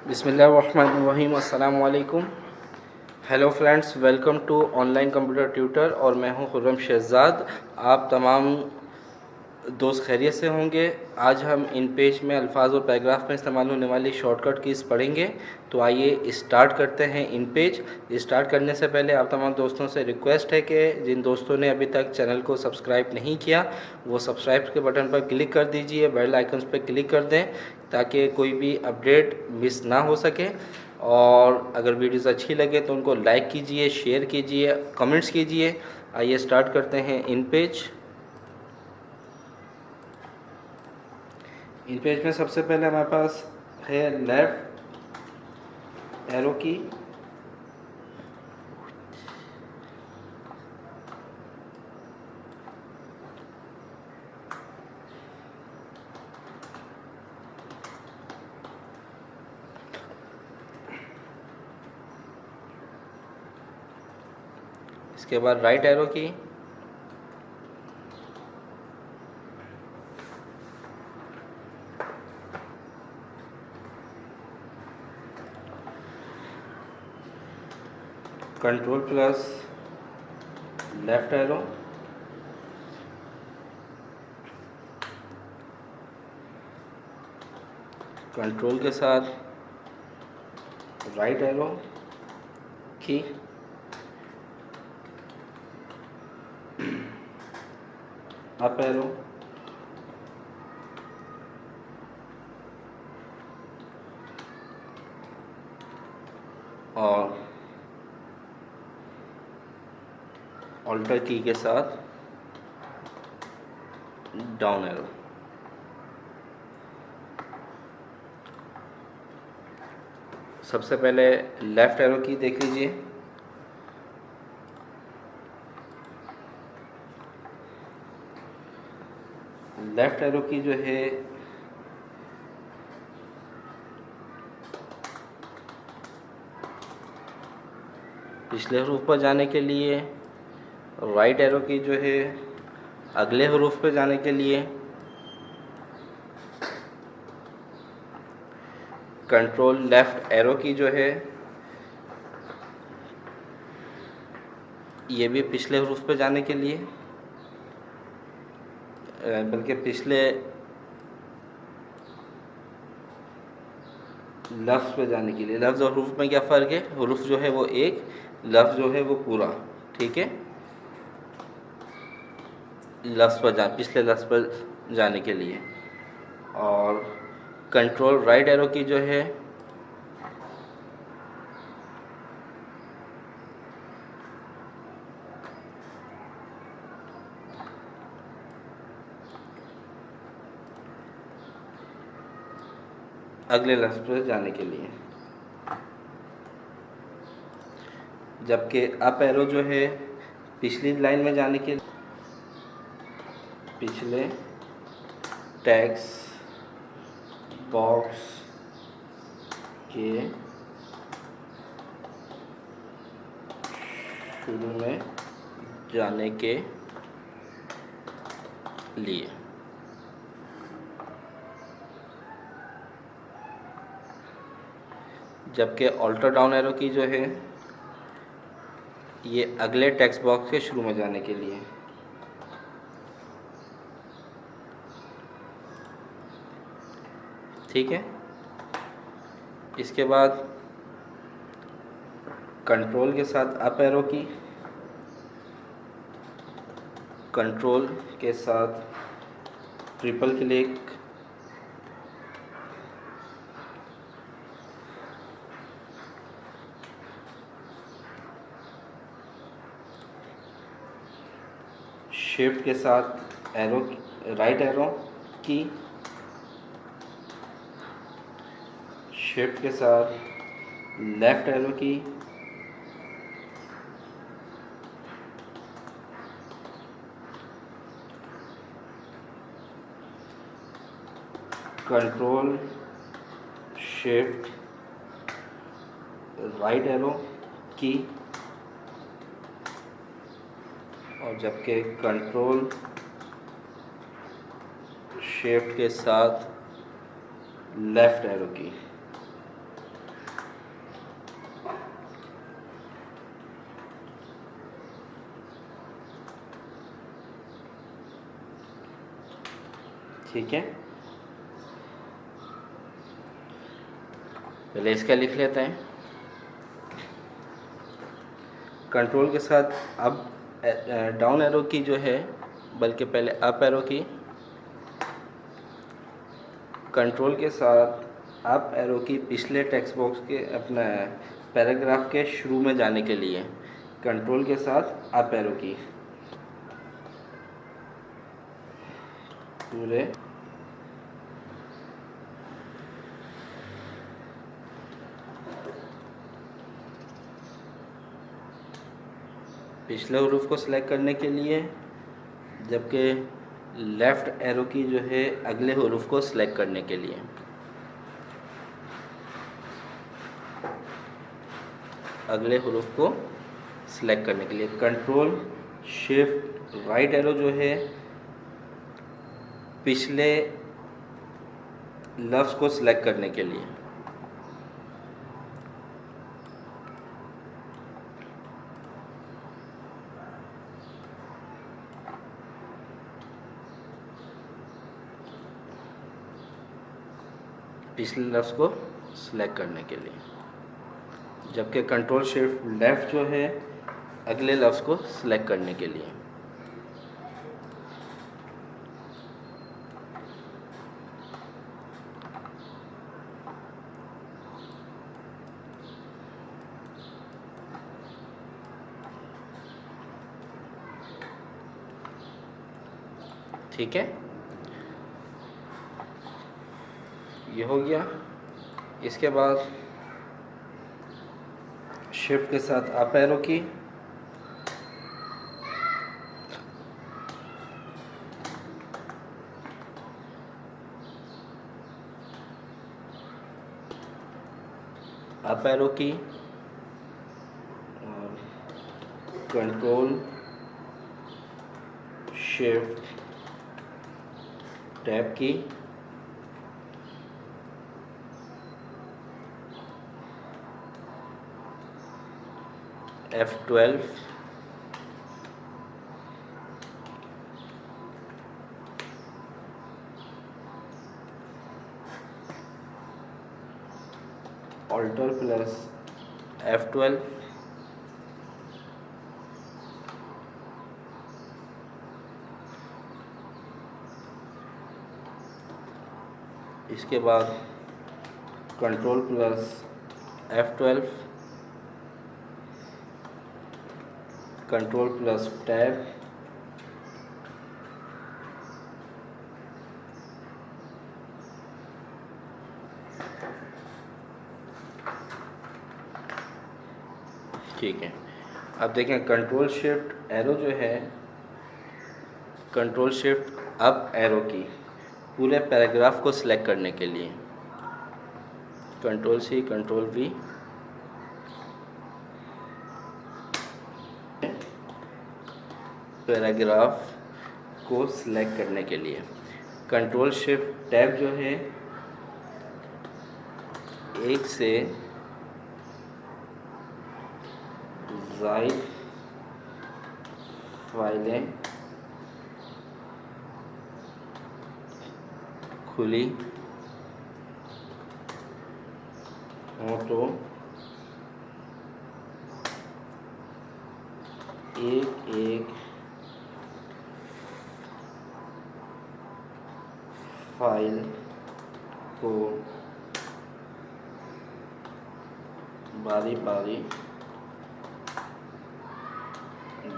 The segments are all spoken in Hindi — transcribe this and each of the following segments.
बिस्मिल्लाहिर्रहमानिर्रहीम, अस्सलामु अलैकुम। Hello friends, welcome to online computer tutor और मैं हूं खुर्रम शहज़ाद। आप तमाम दोस्त खैरियत से होंगे। आज हम इन पेज में अल्फाज और पैराग्राफ में इस्तेमाल होने वाली शॉर्टकट कीज़ पढ़ेंगे। तो आइए स्टार्ट करते हैं। इन पेज स्टार्ट करने से पहले आप तमाम दोस्तों से रिक्वेस्ट है कि जिन दोस्तों ने अभी तक चैनल को सब्सक्राइब नहीं किया वो सब्सक्राइब के बटन पर क्लिक कर दीजिए, बेल आइकन्स पर क्लिक कर दें ताकि कोई भी अपडेट मिस ना हो सके। और अगर वीडियोस अच्छी लगे तो उनको लाइक कीजिए, शेयर कीजिए, कमेंट्स कीजिए। आइए स्टार्ट करते हैं। इन पेज में सबसे पहले हमारे पास है लेफ़्ट एरो की। इसके बाद राइट एरो की। Control plus left arrow. Control के साथ राइट एरो की। Up arrow. और ऑल्टर की के साथ डाउन एरो। सबसे पहले लेफ्ट एरो की देख लीजिए। लेफ्ट एरो की जो है पिछले हरूफ पर जाने के लिए, राइट एरो की जो है अगले हरूफ पर जाने के लिए, कंट्रोल लेफ्ट एरो की जो है ये भी पिछले हरूफ पे जाने के लिए, बल्कि पिछले लफ्ज़ पे जाने के लिए। लफ्ज़ और हरूफ में क्या फ़र्क है? हरूफ जो है वो एक, लफ्ज़ जो है वो पूरा। ठीक है, लफ्ज़ पर पिछले लफ्ज़ पर जाने के लिए। और कंट्रोल राइट एरो की जो है अगले लफ्ज़ पर जाने के लिए। जबकि अप एरो जो है पिछली लाइन में जाने के लिए, पिछले टेक्स्ट बॉक्स के शुरू में जाने के लिए। जबकि ऑल्टर डाउन एरो की जो है ये अगले टेक्स्ट बॉक्स के शुरू में जाने के लिए। ठीक है, इसके बाद कंट्रोल के साथ अप एरो की, कंट्रोल के साथ ट्रिपल क्लिक, शिफ्ट के साथ एरो, राइट एरो की, शिफ्ट के साथ लेफ्ट एरो की, कंट्रोल शिफ्ट राइट एरो की, और जबकि कंट्रोल शिफ्ट के साथ लेफ्ट एरो की। ठीक है, पहले इसका लिख लेते हैं। कंट्रोल के साथ अब डाउन एरो की जो है, बल्कि पहले अप एरो की, कंट्रोल के साथ अप एरो की पिछले टेक्स्ट बॉक्स के अपना पैराग्राफ के शुरू में जाने के लिए कंट्रोल के साथ अप एरो की पूरे पिछले हरूफ को सिलेक्ट करने के लिए, जबकि लेफ़्ट एरो की जो है अगले हरूफ को सिलेक्ट करने के लिए। अगले हरूफ को सिलेक्ट करने के लिए कंट्रोल शिफ्ट राइट एरो जो है पिछले लफ्ज़ को सिलेक्ट करने के लिए। पिछले लफ्ज़ को सिलेक्ट करने के लिए, जबकि कंट्रोल शिफ्ट लेफ़्ट जो है अगले लफ्ज़ को सिलेक्ट करने के लिए। ठीक है, ये हो गया। इसके बाद शिफ्ट के साथ अप एरो की, अप एरो की और कंट्रोल शिफ्ट टैब की, F12 ऑल्टर प्लस F12 इसके बाद control plus F12 control plus tab ठीक है। अब देखें कंट्रोल शिफ्ट एरो जो है, कंट्रोल शिफ्ट अप एरो की पूरे पैराग्राफ को सिलेक्ट करने के लिए control C control V, paragraph को सिलेक्ट करने के लिए कंट्रोल शिफ्ट टैब जो है एक से ज़ायद फाइलें खुली हो तो एक एक फाइल को बारी बारी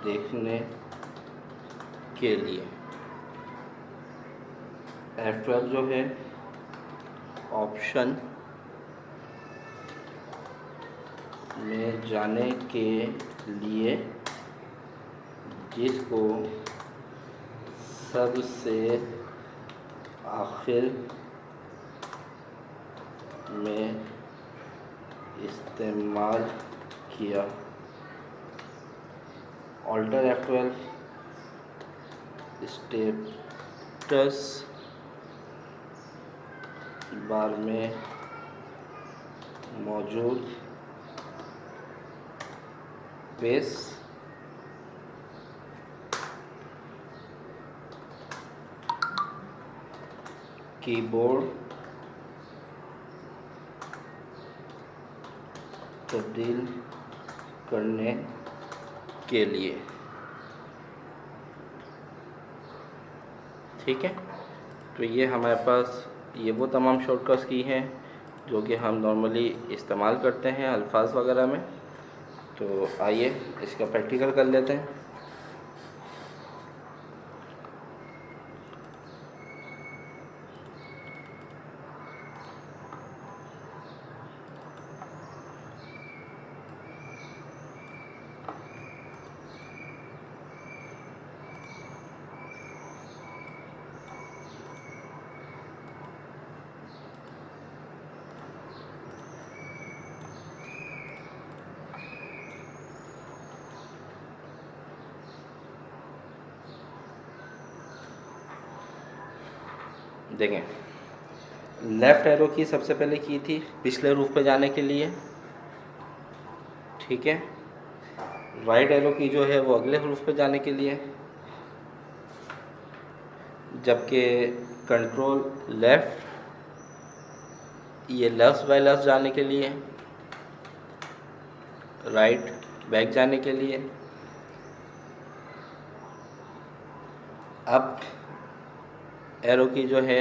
देखने के लिए F12 जो है ऑप्शन में जाने के लिए जिसको सबसे आखिर में इस्तेमाल किया। ऑल्टर F12 स्टेटस बार में मौजूद पेज कीबोर्ड तब्दील करने के लिए। ठीक है, तो ये हमारे पास ये वो तमाम शॉर्टकट्स की हैं जो कि हम नॉर्मली इस्तेमाल करते हैं अल्फाज वगैरह में। तो आइए इसका प्रैक्टिकल कर लेते हैं। देखें, लेफ़्ट एरो की सबसे पहले की थी पिछले रूफ पे जाने के लिए। ठीक है, राइट एरो की जो है वो अगले रूफ पे जाने के लिए, जबकि कंट्रोल लेफ़्ट ये लेफ्ट बाय लेफ्ट जाने के लिए, राइट बैक जाने के लिए। अप एरो की जो है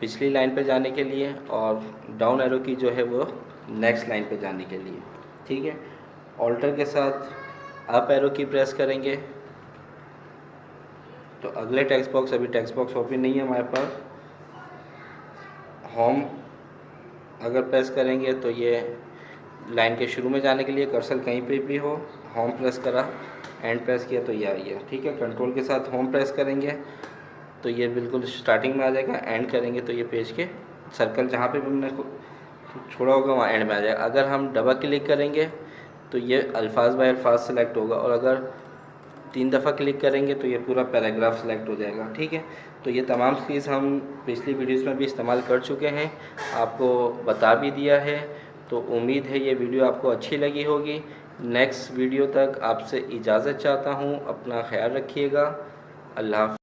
पिछली लाइन पे जाने के लिए, और डाउन एरो की जो है वो नेक्स्ट लाइन पे जाने के लिए। ठीक है, ऑल्टर के साथ अप एरो की प्रेस करेंगे तो अगले टेक्स्ट बॉक्स, अभी टेक्स्ट बॉक्स ओपन नहीं है हमारे पास, होम अगर प्रेस करेंगे तो ये लाइन के शुरू में जाने के लिए, कर्सर कहीं पे भी हो, होम प्रेस करा, एंड प्रेस किया तो ये आ गया। ठीक है, कंट्रोल के साथ होम प्रेस करेंगे तो ये बिल्कुल स्टार्टिंग में आ जाएगा, एंड करेंगे तो ये पेज के सर्कल जहाँ पे भी हमने छोड़ा होगा वहाँ एंड में आ जाएगा। अगर हम डबल क्लिक करेंगे तो ये अल्फाज बाय अल्फाज सेलेक्ट होगा, और अगर 3 दफ़ा क्लिक करेंगे तो ये पूरा पैराग्राफ सेलेक्ट हो जाएगा। ठीक है, तो ये तमाम चीज़ हम पिछली वीडियोस में भी इस्तेमाल कर चुके हैं, आपको बता भी दिया है। तो उम्मीद है ये वीडियो आपको अच्छी लगी होगी। नेक्स्ट वीडियो तक आपसे इजाज़त चाहता हूँ, अपना ख्याल रखिएगा। अल्लाह हाफ़िज़।